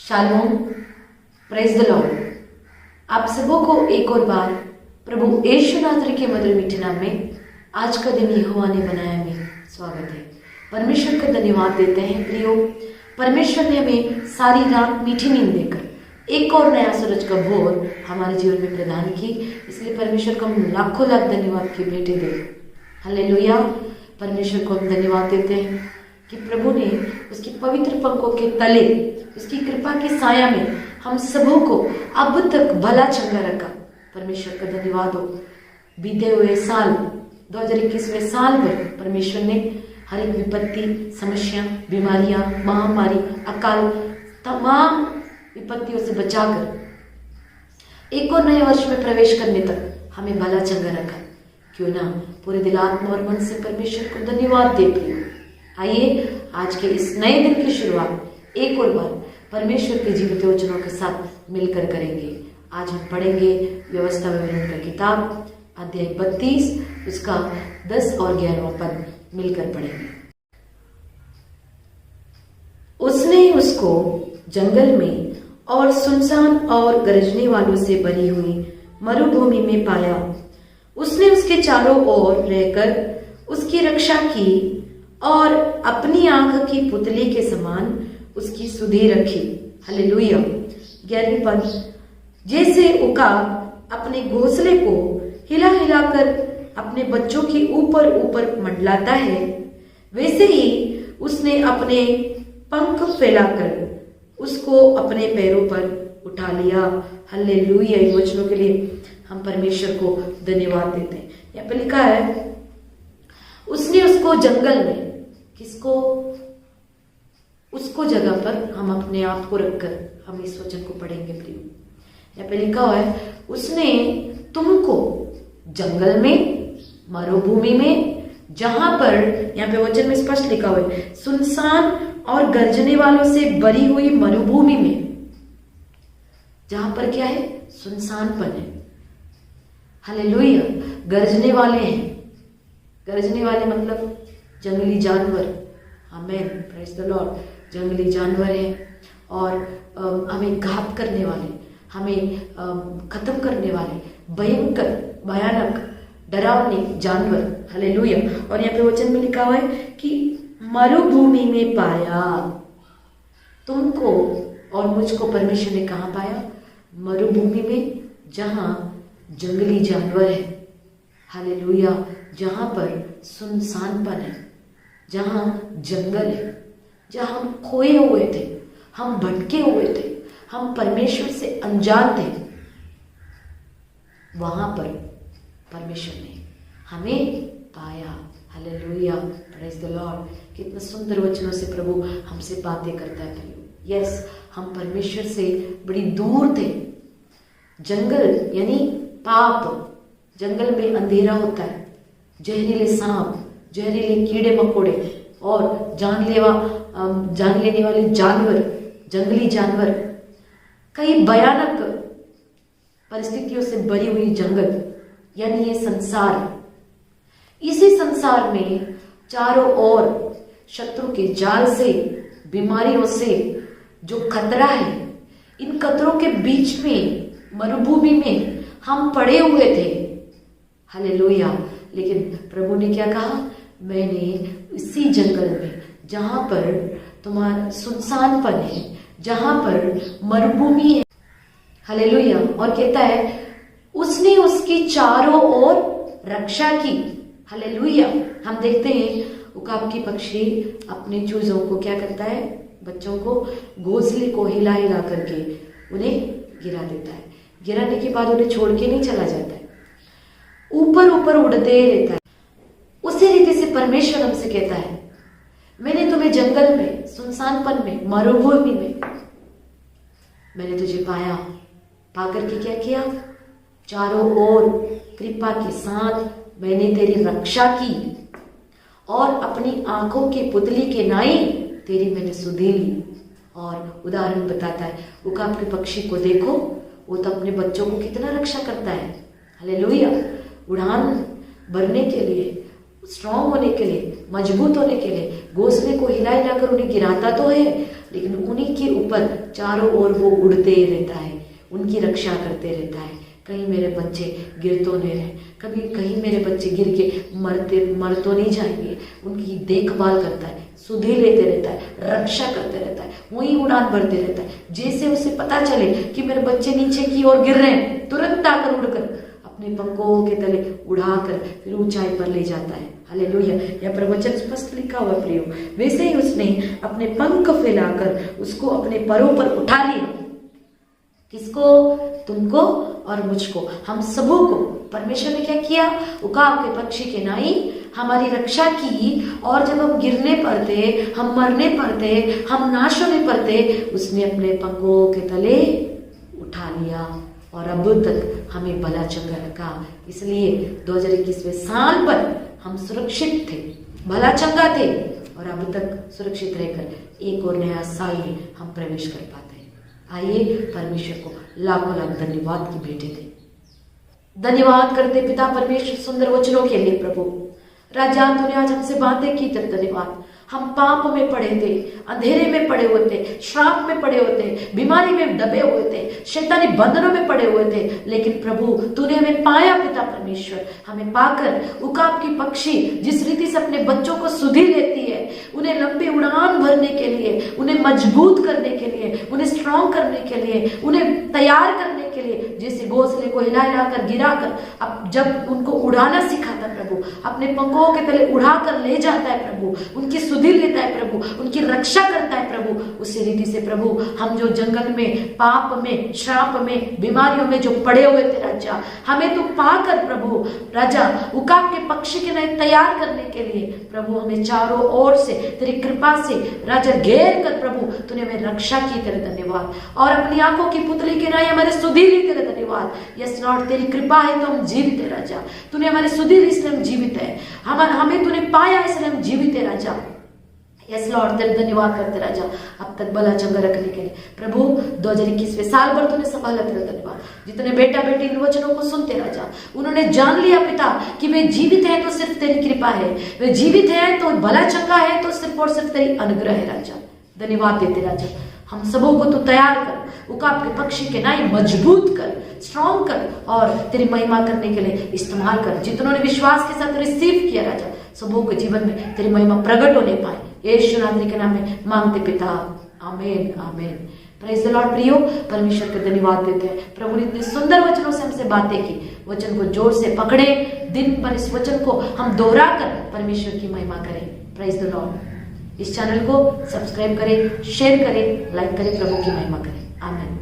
Shalom, praise the Lord. आप सबों को एक और बार प्रभु यीशु नासरी के मधुर मीठे नाम में आज का दिन यहोवा ने बनाया में स्वागत है। परमेश्वर का धन्यवाद देते हैं प्रियो। परमेश्वर ने हमें सारी रात मीठी नींद देकर एक और नया सूरज का भोर हमारे जीवन में प्रदान की, इसलिए परमेश्वर को हम लाखों लाख धन्यवाद के भेंटे दे। हालेलुया। परमेश्वर को हम धन्यवाद देते हैं कि प्रभु ने उसकी पवित्र पंखों के तले उसकी कृपा की साया में हम सबों को अब तक भला चंगा रखा। परमेश्वर का धन्यवाद हो। बीते हुए साल 2021वें साल भर परमेश्वर ने हर एक विपत्ति, समस्या, बीमारियां, महामारी, अकाल, तमाम विपत्तियों से बचाकर एक और नए वर्ष में प्रवेश करने तक हमें भला चंगा रखा। क्यों ना पूरे दिल, आत्मा और मन से परमेश्वर को धन्यवाद दे प्रियो। आइए आज के इस नए दिन की शुरुआत एक और बार परमेश्वर के जीवित वचनों के साथ मिलकर करेंगे। आज हम पढ़ेंगे व्यवस्था विवरण का किताब अध्याय 32 उसका 10 और 11वां पद मिलकर पढ़ेंगे। उसने उसको जंगल में और सुनसान और गरजने वालों से भरी हुई मरुभूमि में पाया। उसने उसके चारों ओर रहकर उसकी रक्षा की और अपनी आंख की पुतली के समान उसकी सुधि रखी। हालेलुया। 11वें पद, जैसे उकाब अपने घोंसले को हिला हिलाकर अपने बच्चों के ऊपर ऊपर मंडलाता है, वैसे ही उसने अपने पंख फैलाकर उसको अपने पैरों पर उठा लिया। हालेलुया। इन वचनों के लिए हम परमेश्वर को धन्यवाद देते हैं। यहाँ पे लिखा है उसने उसको जंगल में, किसको? उसको जगह पर हम अपने आप को रखकर हम इस वचन को पढ़ेंगे प्रियो। यहाँ पे लिखा हुआ है उसने तुमको जंगल में, मरुभूमि में, जहां पर, यहाँ पे वचन में स्पष्ट लिखा हुआ है सुनसान और गरजने वालों से भरी हुई मरुभूमि में, जहां पर क्या है? सुनसानपन है। हालेलुया। गरजने वाले हैं। गरजने वाले मतलब जंगली जानवर। आमीन, प्रेज द लॉर्ड। जंगली जानवर हैं और हमें घात करने वाले, हमें खत्म करने वाले भयंकर, भयानक, डरावने जानवर। हालेलुया। और यहाँ पे वचन में लिखा हुआ है कि मरुभूमि में पाया। तुमको और मुझको परमेश्वर ने कहाँ पाया? मरुभूमि में, जहां जंगली जानवर है। हालेलुया। जहां पर सुनसानपन है, जहां जंगल है, जहां हम खोए हुए थे, हम भटके हुए थे, हम परमेश्वर से अनजान थे, वहां पर परमेश्वर ने हमें पाया। हालेलुया। Praise the Lord. कितना सुंदर वचनों से प्रभु हमसे बातें करता है प्रियो। यस, हम परमेश्वर से बड़ी दूर थे। जंगल यानी पाप, जंगल में अंधेरा होता है, जहरीले सांप, जहरीले कीड़े मकोड़े और जान लेने वाले जानवर, जंगली जानवर, कई भयानक परिस्थितियों से भरी हुई जंगल, यानी ये संसार। इसी संसार में चारों ओर शत्रु के जाल से, बीमारियों से जो खतरा है, इन खतरों के बीच में मरुभूमि में हम पड़े हुए थे। हालेलुया। लेकिन प्रभु ने क्या कहा? मैंने इसी जंगल में, जहां पर तुम्हारा सुनसानपन है, जहां पर मरुभूमि है, हालेलुया, और कहता है उसने उसकी चारों ओर रक्षा की। हालेलुया। हम देखते हैं उकाब की पक्षी अपने चूजों को क्या करता है? बच्चों को घोंसले को हिला हिला करके उन्हें गिरा देता है। गिराने के बाद उन्हें छोड़ के नहीं चला जाता है, ऊपर ऊपर उड़ते रहता है। उसी रीति से परमेश्वर हमसे कहता है मैंने तुम्हें जंगल में, सुनसानपन में, मरुभूमि में मैंने तुझे पाया। पाकर के क्या किया? चारों ओर कृपा के साथ मैंने तेरी रक्षा की और अपनी आंखों की पुतली के नाई तेरी मैंने सुधि ली। और उदाहरण बताता है, उकाब के पक्षी को देखो, वो तो अपने बच्चों को कितना रक्षा करता है। हालेलुया। उड़ान भरने के लिए, स्ट्रांग होने के लिए, मजबूत होने के लिए घोंसले को हिला हिलाकर उन्हें गिराता तो है, लेकिन उन्हीं के ऊपर चारों ओर वो उड़ते ही रहता है, उनकी रक्षा करते रहता है। कहीं मेरे बच्चे गिर तो नहीं रहे, कभी कहीं मेरे बच्चे गिर के मर तो नहीं जाएंगे। उनकी देखभाल करता है, सुधे लेते रहता है, रक्षा करते रहता है, वहीं उड़ान भरते रहता है। जैसे उसे पता चले कि मेरे बच्चे नीचे की ओर गिर रहे हैं, तुरंत आकर उड़कर अपने पंखों के तले उड़ाकर फिर ऊंचाई पर ले जाता है। हालेलुया। यह प्रवचन स्पष्ट लिखा हुआ प्रियो। वैसे ही उसने अपने पंख फैलाकर उसको अपने परों पर उठा लिया। किसको? तुमको और मुझको, हम सबों को परमेश्वर ने क्या किया? उकाब के पक्षी के नाई हमारी रक्षा की। और जब हम गिरने पड़ते, हम मरने पड़ते, हम नाश होने पड़ते, उसने अपने पंखों के तले उठा लिया और अब तक हमें भला चंगा रखा। इसलिए 2021वें साल पर हम सुरक्षित थे, भला चंगा थे और अब तक सुरक्षित रहकर एक और नया साल में हम प्रवेश कर पाते हैं। आइए परमेश्वर को लाखों लाख धन्यवाद की भेंटें दें। धन्यवाद करते पिता परमेश्वर सुंदर वचनों के लिए। प्रभु राजा, तूने आज हमसे बातें की, तेरे धन्यवाद। हम पाप में पड़े थे, अंधेरे में पड़े हुए थे, श्राप में पड़े हुए थे, बीमारी में दबे हुए थे, शैतानी बंधनों में पड़े हुए थे। लेकिन प्रभु तूने हमें पाया पिता परमेश्वर। हमें पाकर उकाब की पक्षी जिस रीति से अपने बच्चों को सुधी लेती है, उन्हें लंबी उड़ान भरने के लिए, उन्हें मजबूत करने के लिए, उन्हें स्ट्रॉन्ग करने के लिए, उन्हें तैयार करने के लिए, जैसे घोंसले को हिला हिलाकर गिराकर अब जब उनको उड़ाना सिखाता प्रभु, अपने पंखों के तले उड़ाकर ले जाता है प्रभु, उनकी सुधि लेता है प्रभु, उनकी रक्षा करता है प्रभु। उसी रीति से प्रभु हम जो जंगल में, पाप में, श्राप में, बीमारियों में जो पड़े हुए थे राजा, हमें तो पाकर प्रभु राजा उकाब के पक्षी के नए तैयार करने के लिए प्रभु हमें चारों ओर से तेरी कृपा से राजा घेर कर प्रभु तूने हमें रक्षा की, तेरे धन्यवाद। और अपनी आंखों की पुतली के नए हमारे सुधि ली, तेरे धन्यवाद। यस लॉर्ड, तेरी कृपा है तो हम जीवित है राजा। तूने हमारे सुधि ली इसलिए हम जीवित है, हमें तूने पाया इसलिए हम जीवित है राजा। यस लॉर्ड, तेरे धन्यवाद करते राजा अब तक भला चंगा रखने के लिए। प्रभु 2021वें साल भर तूने संभाला, तेरे धन्यवाद। जितने बेटा बेटी इन वचनों को सुनते राजा, उन्होंने जान लिया पिता कि वे जीवित हैं तो सिर्फ तेरी कृपा है, वे जीवित हैं तो भला चंगा है तो सिर्फ और सिर्फ तेरी अनुग्रह है राजा। धन्यवाद देते राजा। हम सबों को तू तैयार कर, उकाब के पक्षी के नाई मजबूत कर, स्ट्रॉन्ग कर और तेरी महिमा करने के लिए इस्तेमाल कर। जितनों ने विश्वास के साथ रिसीव किया राजा, सबों के जीवन में तेरी महिमा प्रकट होने पाए, यीशु नासरी के नाम में मांगते पिता, आमीन आमीन। Praise the Lord. प्रियो, परमेश्वर का धन्यवाद देते हैं। प्रभु ने इतने सुंदर वचनों से हमसे बातें की, वचन को जोर से पकड़े, दिन भर इस वचन को हम दोहरा कर परमेश्वर की महिमा करें। Praise the Lord. इस चैनल को सब्सक्राइब करें, शेयर करें, लाइक करें, प्रभु की महिमा करें। आमीन।